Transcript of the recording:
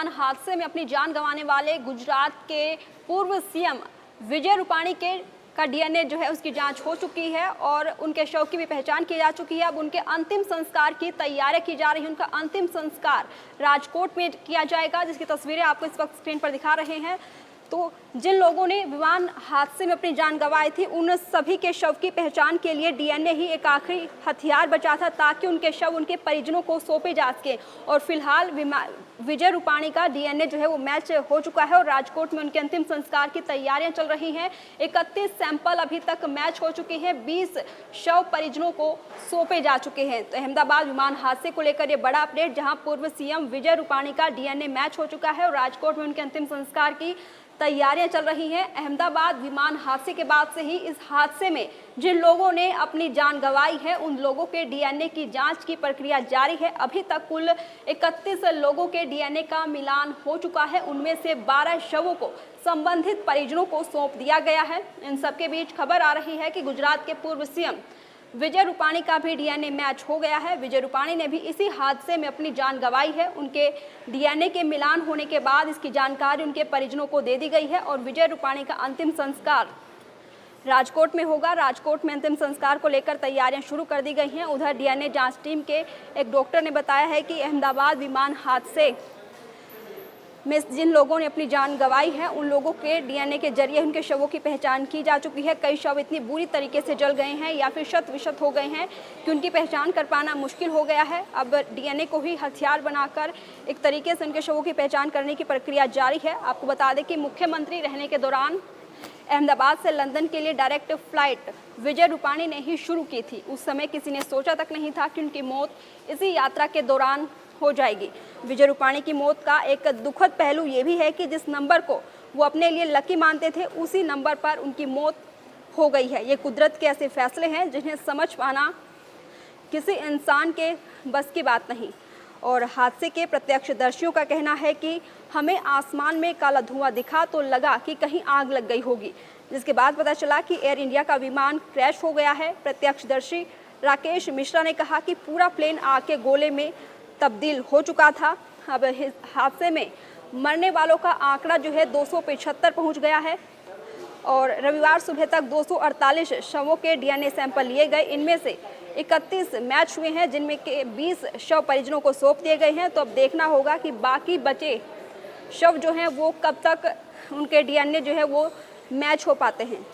विमान हादसे में अपनी जान गंवाने वाले गुजरात के पूर्व सीएम विजय रूपाणी का डीएनए जो है उसकी जांच हो चुकी है और उनके शव की भी पहचान की जा चुकी है। अब उनके अंतिम संस्कार की तैयारी की जा रही है। उनका अंतिम संस्कार राजकोट में किया जाएगा, जिसकी तस्वीरें आपको इस वक्त स्क्रीन पर दिखा रहे हैं। तो जिन लोगों ने विमान हादसे में अपनी जान गंवाई थी, उन सभी के शव की पहचान के लिए डीएनए ही एक आखिरी हथियार बचा था, ताकि उनके शव उनके परिजनों को सौंपे जा सके। और फिलहाल विजय रूपाणी का डीएनए जो है वो मैच हो चुका है और राजकोट में उनके अंतिम संस्कार की तैयारियां चल रही हैं। 31 सैंपल अभी तक मैच हो चुके हैं, 20 शव परिजनों को सौंपे जा चुके हैं। तो अहमदाबाद विमान हादसे को लेकर ये बड़ा अपडेट, जहां पूर्व सीएम विजय रूपाणी का डीएनए मैच हो चुका है और राजकोट में उनके अंतिम संस्कार की तैयारियां चल रही हैं। अहमदाबाद विमान हादसे के बाद से ही इस हादसे में जिन लोगों ने अपनी जान गंवाई है, उन लोगों के डीएनए की जांच की प्रक्रिया जारी है। अभी तक कुल 31 लोगों के डीएनए का मिलान हो चुका है। उनमें से 12 शवों को संबंधित परिजनों को सौंप दिया गया है। इन सबके बीच खबर आ रही है कि गुजरात के पूर्व सीएम विजय रूपाणी का भी डीएनए मैच हो गया है। विजय रूपाणी ने भी इसी हादसे में अपनी जान गंवाई है। उनके डीएनए के मिलान होने के बाद इसकी जानकारी उनके परिजनों को दे दी गई है और विजय रूपाणी का अंतिम संस्कार राजकोट में होगा। राजकोट में अंतिम संस्कार को लेकर तैयारियां शुरू कर दी गई हैं। उधर डीएनए जांच टीम के एक डॉक्टर ने बताया है कि अहमदाबाद विमान हादसे में जिन लोगों ने अपनी जान गंवाई है, उन लोगों के डीएनए के जरिए उनके शवों की पहचान की जा चुकी है। कई शव इतनी बुरी तरीके से जल गए हैं या फिर शत विशत हो गए हैं कि उनकी पहचान कर पाना मुश्किल हो गया है। अब डीएनए को ही हथियार बनाकर एक तरीके से उनके शवों की पहचान करने की प्रक्रिया जारी है। आपको बता दें कि मुख्यमंत्री रहने के दौरान अहमदाबाद से लंदन के लिए डायरेक्ट फ्लाइट विजय रूपाणी ने ही शुरू की थी। उस समय किसी ने सोचा तक नहीं था कि उनकी मौत इसी यात्रा के दौरान हो जाएगी। विजय रूपाणी की मौत का एक दुखद पहलू ये भी है कि जिस नंबर को वो अपने लिए लकी मानते थे, उसी नंबर पर उनकी मौत हो गई है। ये कुदरत के ऐसे फैसले हैं जिन्हें समझ पाना किसी इंसान के बस की बात नहीं। और हादसे के प्रत्यक्षदर्शियों का कहना है कि हमें आसमान में काला धुआं दिखा तो लगा कि कहीं आग लग गई होगी, जिसके बाद पता चला कि एयर इंडिया का विमान क्रैश हो गया है। प्रत्यक्षदर्शी राकेश मिश्रा ने कहा कि पूरा प्लेन आग के गोले में तब्दील हो चुका था। अब इस हादसे में मरने वालों का आंकड़ा जो है 275 पहुंच गया है और रविवार सुबह तक 248 शवों के डीएनए सैंपल लिए गए। इनमें से 31 मैच हुए हैं, जिनमें के 20 शव परिजनों को सौंप दिए गए हैं। तो अब देखना होगा कि बाकी बचे शव जो हैं वो कब तक उनके डीएनए जो है वो मैच हो पाते हैं।